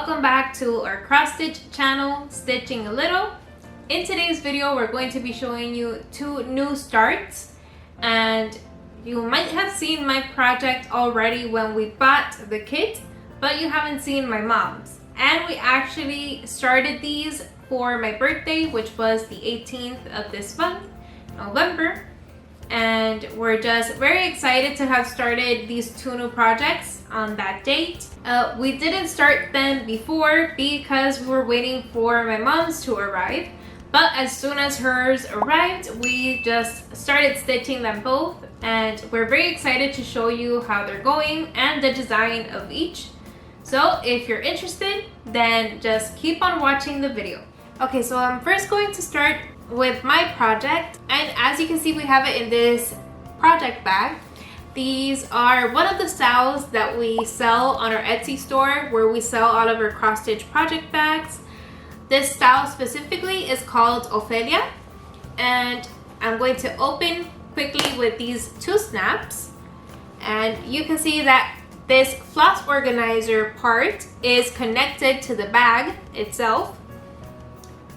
welcome back to our cross stitch channel, Stitching a Little. In today's video, we're going to be showing you 2 new starts, and you might have seen my project already when we bought the kit, but you haven't seen my mom's. And we actually started these for my birthday, which was the 18th of this month, November. And we're just very excited to have started these 2 new projects on that date. We didn't start them before because we were waiting for my mom's to arrive, but as soon as hers arrived, we just started stitching them both, and we're very excited to show you how they're going and the design of each. So if you're interested, then just keep on watching the video. Okay, so I'm first going to start with my project, and as you can see, we have it in this project bag. These are one of the styles that we sell on our Etsy store, where we sell all of our cross stitch project bags. This style specifically is called Ophelia, and I'm going to open quickly with these 2 snaps, and you can see that this floss organizer part is connected to the bag itself.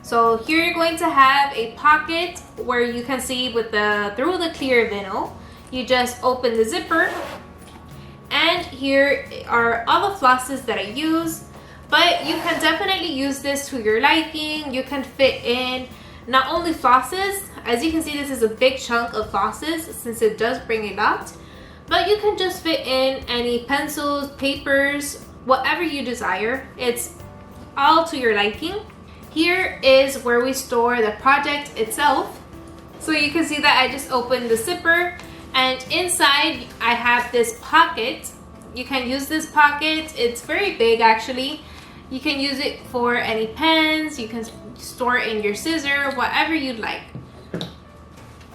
So here you're going to have a pocket where you can see with through the clear vinyl. You just open the zipper, and here are all the flosses that I use, but you can definitely use this to your liking. You can fit in not only flosses, as you can see this is a big chunk of flosses since it does bring a lot, but you can just fit in any pencils, papers, whatever you desire. It's all to your liking. Here is where we store the project itself. So you can see that I just opened the zipper, and inside I have this pocket. You can use this pocket. It's very big actually. You can use it for any pens. You can store it in your scissor, whatever you'd like.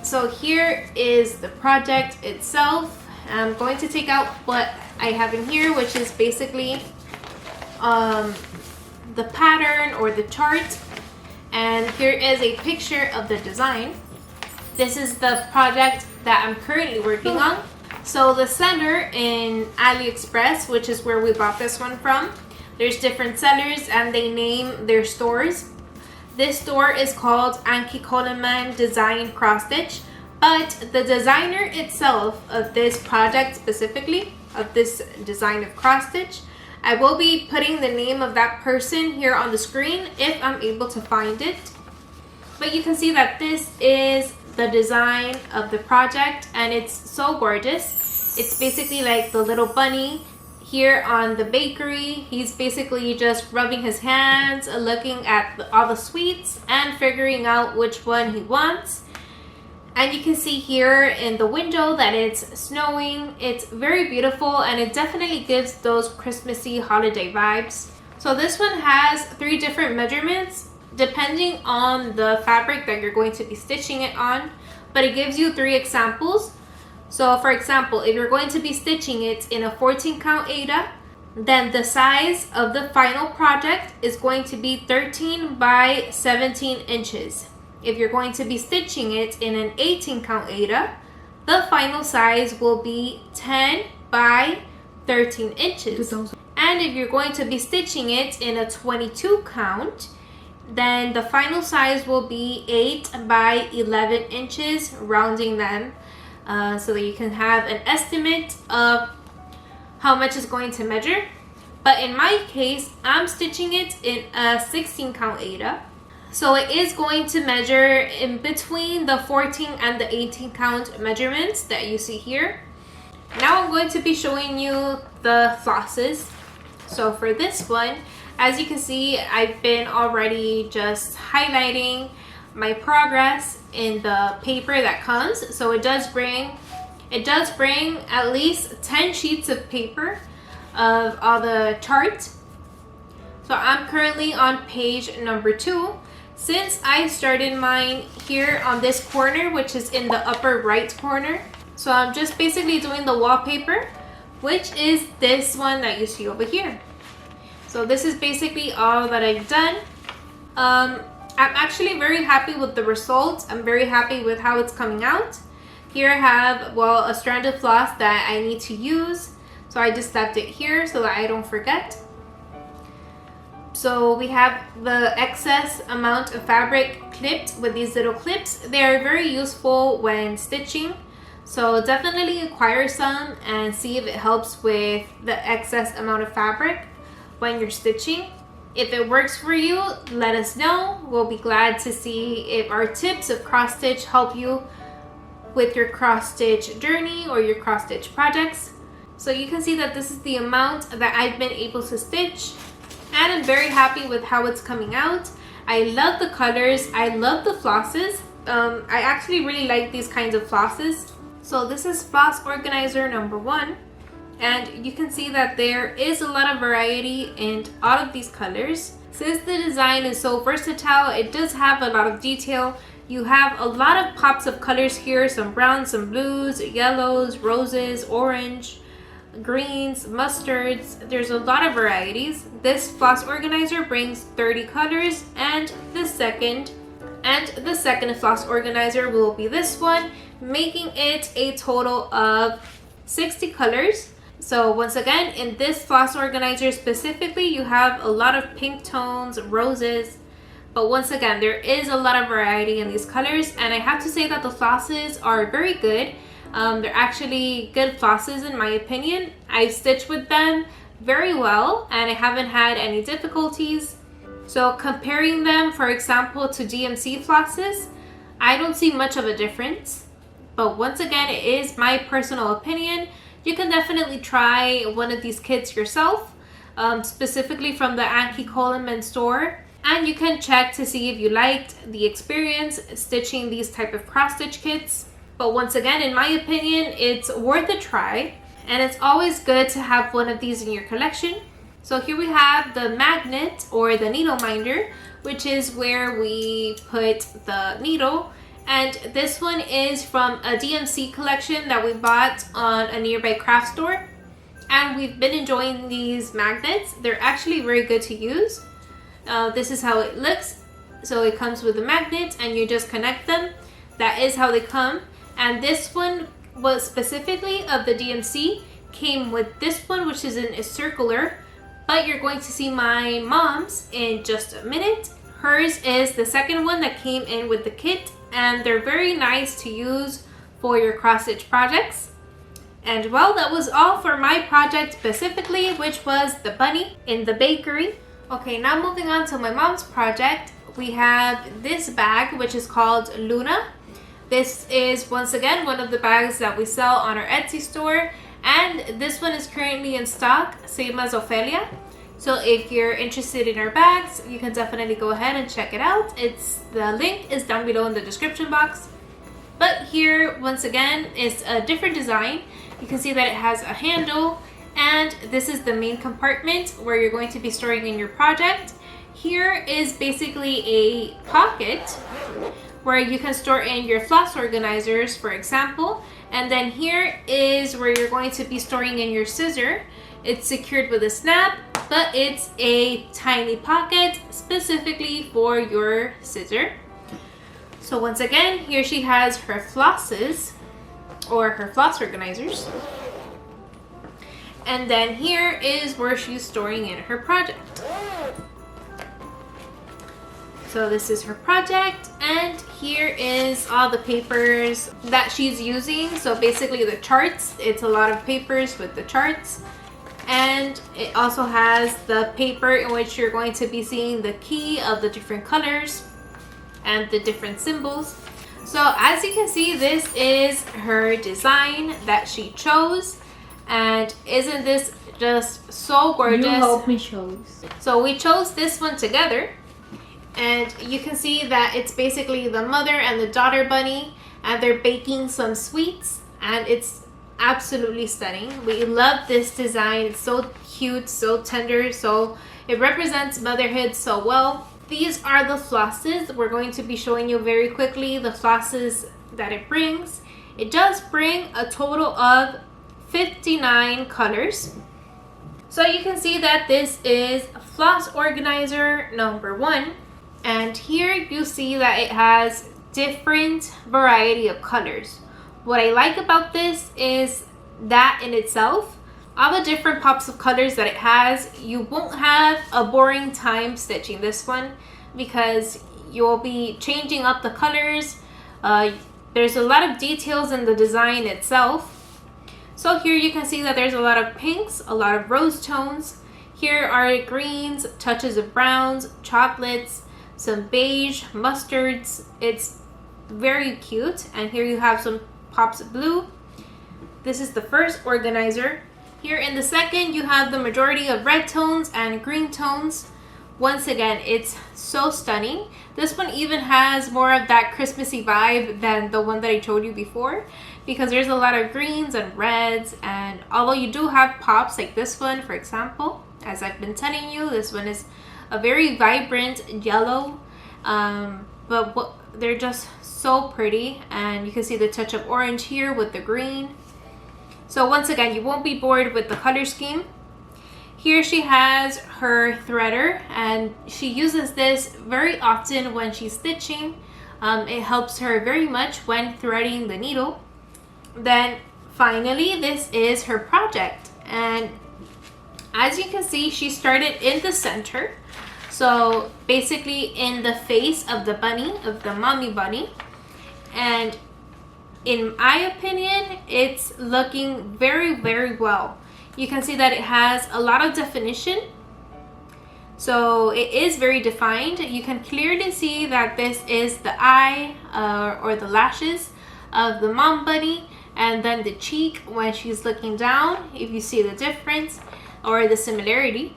So here is the project itself. I'm going to take out what I have in here, which is basically the pattern or the chart, and here is a picture of the design. This is the project that I'm currently working on. So the seller in AliExpress, which is where we bought this one from, there's different sellers and they name their stores. This store is called Ancikoleman Design Cross Stitch, but the designer itself of this project, specifically of this design of cross stitch, I will be putting the name of that person here on the screen if I'm able to find it. But you can see that this is the design of the project, and it's so gorgeous. It's basically like the little bunny here on the bakery. He's basically just rubbing his hands, looking at all the sweets and figuring out which one he wants. And you can see here in the window that it's snowing. It's very beautiful, and it definitely gives those Christmassy holiday vibes. So this one has 3 different measurements depending on the fabric that you're going to be stitching it on, but it gives you 3 examples. So for example, if you're going to be stitching it in a 14 count Aida, then the size of the final project is going to be 13 by 17 inches. If you're going to be stitching it in an 18 count Aida, the final size will be 10 by 13 inches. And if you're going to be stitching it in a 22 count, then the final size will be 8 by 11 inches, rounding them, so that you can have an estimate of how much it's going to measure. But in my case, I'm stitching it in a 16 count Aida. So it is going to measure in between the 14 and the 18 count measurements that you see here. Now I'm going to be showing you the flosses. So for this one, as you can see, I've been already just highlighting my progress in the paper that comes. So it does bring at least 10 sheets of paper of all the charts. So I'm currently on page number 2. Since I started mine here on this corner, which is in the upper right corner, so I'm just basically doing the wallpaper, which is this one that you see over here. So this is basically all that I've done. I'm actually very happy with the results. I'm very happy with how it's coming out. Here I have, well, a strand of floss that I need to use. So I just left it here so that I don't forget. So we have the excess amount of fabric clipped with these little clips. They are very useful when stitching. So definitely acquire some and see if it helps with the excess amount of fabric when you're stitching. If it works for you, let us know. We'll be glad to see if our tips of cross stitch help you with your cross stitch journey or your cross stitch projects. So you can see that this is the amount that I've been able to stitch, and I'm very happy with how it's coming out. I love the colors. I love the flosses. I actually really like these kinds of flosses. So this is floss organizer number 1, and you can see that there is a lot of variety in all of these colors. Since the design is so versatile, it does have a lot of detail. You have a lot of pops of colors here, some browns, some blues, yellows, roses, orange, greens, mustards. There's a lot of varieties. This floss organizer brings 30 colors, and the second floss organizer will be this one, making it a total of 60 colors. So once again, in this floss organizer specifically, you have a lot of pink tones, roses, but once again, there is a lot of variety in these colors, and I have to say that the flosses are very good. They're actually good flosses in my opinion. I've stitched with them very well, and I haven't had any difficulties. So comparing them, for example, to DMC flosses, I don't see much of a difference. But once again, it is my personal opinion. You can definitely try one of these kits yourself, specifically from the Ancikoleman store. And you can check to see if you liked the experience stitching these type of cross stitch kits. But once again, in my opinion, it's worth a try. And it's always good to have one of these in your collection. So here we have the magnet or the needle minder, which is where we put the needle. And this one is from a DMC collection that we bought on a nearby craft store. And we've been enjoying these magnets. They're actually very good to use. This is how it looks. So it comes with a magnet and you just connect them. That is how they come. And this one was specifically of the DMC, came with this one, which is in a circular. But you're going to see my mom's in just a minute. Hers is the second one that came in with the kit, and they're very nice to use for your cross stitch projects. And well, that was all for my project specifically, which was the bunny in the bakery. Okay, now moving on to my mom's project, we have this bag, which is called Luna. This is once again one of the bags that we sell on our Etsy store, and this one is currently in stock, same as Ophelia. So if you're interested in our bags, you can definitely go ahead and check it out. The link is down below in the description box. But here, once again, is a different design. You can see that it has a handle, and this is the main compartment where you're going to be storing in your project. Here is basically a pocket where you can store in your floss organizers, for example. And then here is where you're going to be storing in your scissor. It's secured with a snap, but it's a tiny pocket specifically for your scissor. So once again, here she has her flosses, or her floss organizers. And then here is where she's storing in her project. So this is her project, and here is all the papers that she's using. So basically the charts, it's a lot of papers with the charts. And it also has the paper in which you're going to be seeing the key of the different colors and the different symbols. So as you can see, this is her design that she chose. And isn't this just so gorgeous? You helped me choose. So we chose this one together. And you can see that it's basically the mother and the daughter bunny, and they're baking some sweets, and it's absolutely stunning. We love this design. It's so cute, so tender, so it represents motherhood so well. These are the flosses. We're going to be showing you very quickly the flosses that it brings. It does bring a total of 59 colors. So you can see that this is floss organizer number 1. And here you see that it has different variety of colors. What I like about this is that in itself, all the different pops of colors that it has, you won't have a boring time stitching this one because you'll be changing up the colors. There's a lot of details in the design itself. So here you can see that there's a lot of pinks, a lot of rose tones. Here are greens, touches of browns, chocolates, some beige, mustards. It's very cute. And here you have some pops of blue. This is the first organizer. Here in the second, you have the majority of red tones and green tones. Once again, it's so stunning. This one even has more of that Christmassy vibe than the one that I showed you before, because there's a lot of greens and reds, and although you do have pops like this one, for example, as I've been telling you, this one is a very vibrant yellow, but they're just so pretty, and you can see the touch of orange here with the green. So once again, you won't be bored with the color scheme. Here she has her threader, and she uses this very often when she's stitching. It helps her very much when threading the needle. Then finally, this is her project, and as you can see, she started in the center, so basically in the face of the bunny, of the mommy bunny. And in my opinion, it's looking very, very well. You can see that it has a lot of definition, so it is very defined. You can clearly see that this is the eye or the lashes of the mom bunny, and then the cheek when she's looking down, if you see the difference or the similarity.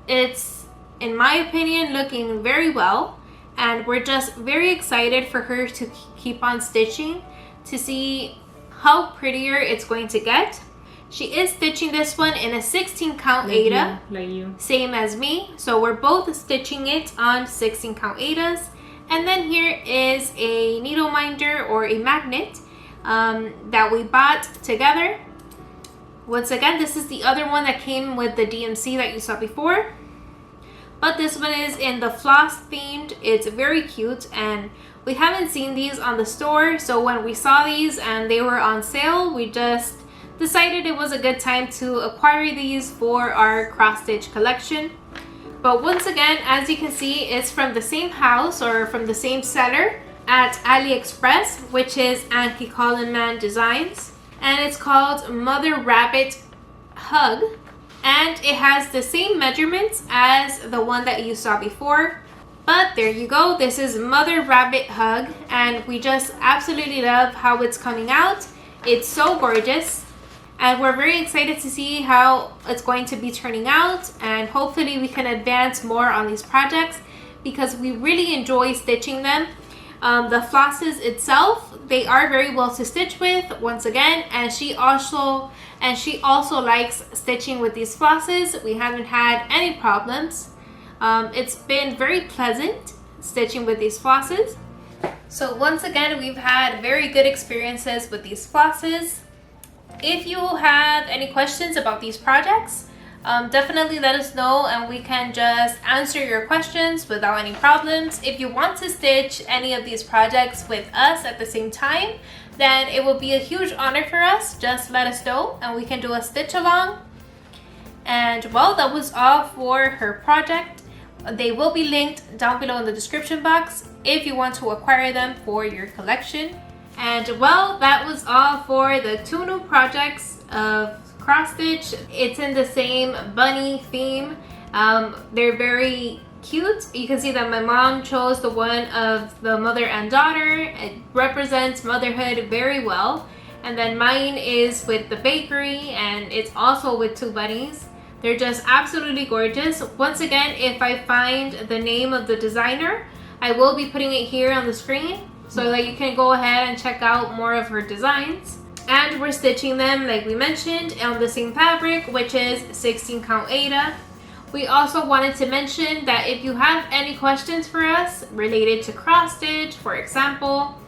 It's, in my opinion, looking very well, and we're just very excited for her to keep on stitching to see how prettier it's going to get. She is stitching this one in a 16 count Aida, like you. Same as me. So we're both stitching it on 16 count Aidas. And then here is a needle minder or a magnet that we bought together. Once again, this is the other one that came with the DMC that you saw before, but this one is in the floss themed. It's very cute, and we haven't seen these on the store, so when we saw these and they were on sale, we just decided it was a good time to acquire these for our cross stitch collection. But once again, as you can see, it's from the same house or from the same seller at AliExpress, which is Ancikoleman Designs, and it's called Mother Rabbit Hug, and it has the same measurements as the one that you saw before. But there you go, this is Mother Rabbit Hug, and we just absolutely love how it's coming out. It's so gorgeous, and we're very excited to see how it's going to be turning out, and hopefully we can advance more on these projects because we really enjoy stitching them. The flosses itself, they are very well to stitch with, once again, and she also likes stitching with these flosses. We haven't had any problems. It's been very pleasant stitching with these flosses. So once again, we've had very good experiences with these flosses. If you have any questions about these projects, definitely let us know and we can just answer your questions without any problems. If you want to stitch any of these projects with us at the same time, then it will be a huge honor for us. Just let us know and we can do a stitch along. And well, that was all for her project. They will be linked down below in the description box if you want to acquire them for your collection. And well, that was all for the two new projects of cross stitch. It's in the same bunny theme. They're very cute. You can see that my mom chose the one of the mother and daughter. It represents motherhood very well. And then mine is with the bakery, and it's also with two bunnies. They're just absolutely gorgeous. Once again, if I find the name of the designer, I will be putting it here on the screen so that you can go ahead and check out more of her designs. And we're stitching them, like we mentioned, on the same fabric, which is 16 count Aida. We also wanted to mention that if you have any questions for us related to cross stitch, for example,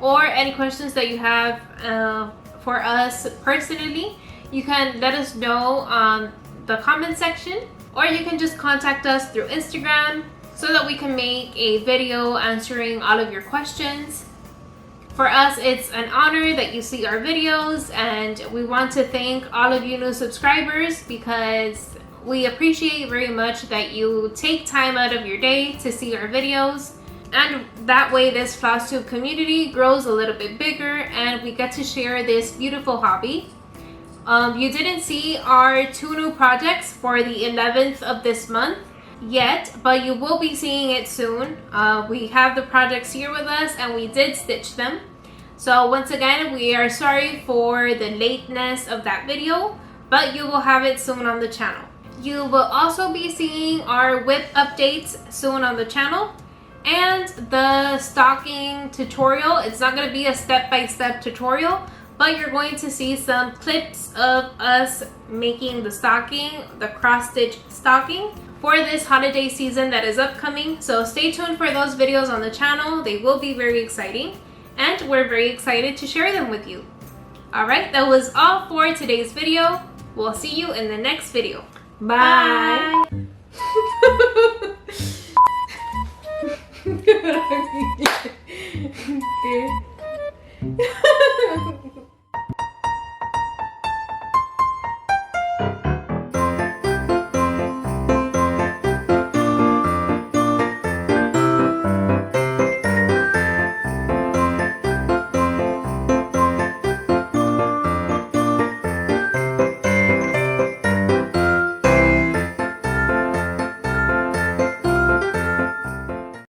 or any questions that you have for us personally, you can let us know on the comment section, or you can just contact us through Instagram so that we can make a video answering all of your questions. For us, it's an honor that you see our videos, and we want to thank all of you new subscribers because we appreciate very much that you take time out of your day to see our videos. And that way this Flosstube community grows a little bit bigger and we get to share this beautiful hobby. You didn't see our 2 new projects for the 11th of this month yet, but you will be seeing it soon. We have the projects here with us and we did stitch them. So once again, we are sorry for the lateness of that video, but you will have it soon on the channel. You will also be seeing our whip updates soon on the channel. And the stocking tutorial, it's not going to be a step-by-step tutorial, but you're going to see some clips of us making the stocking, the cross-stitch stocking for this holiday season that is upcoming. So stay tuned for those videos on the channel. They will be very exciting and we're very excited to share them with you. Alright, that was all for today's video. We'll see you in the next video. Bye! Bye.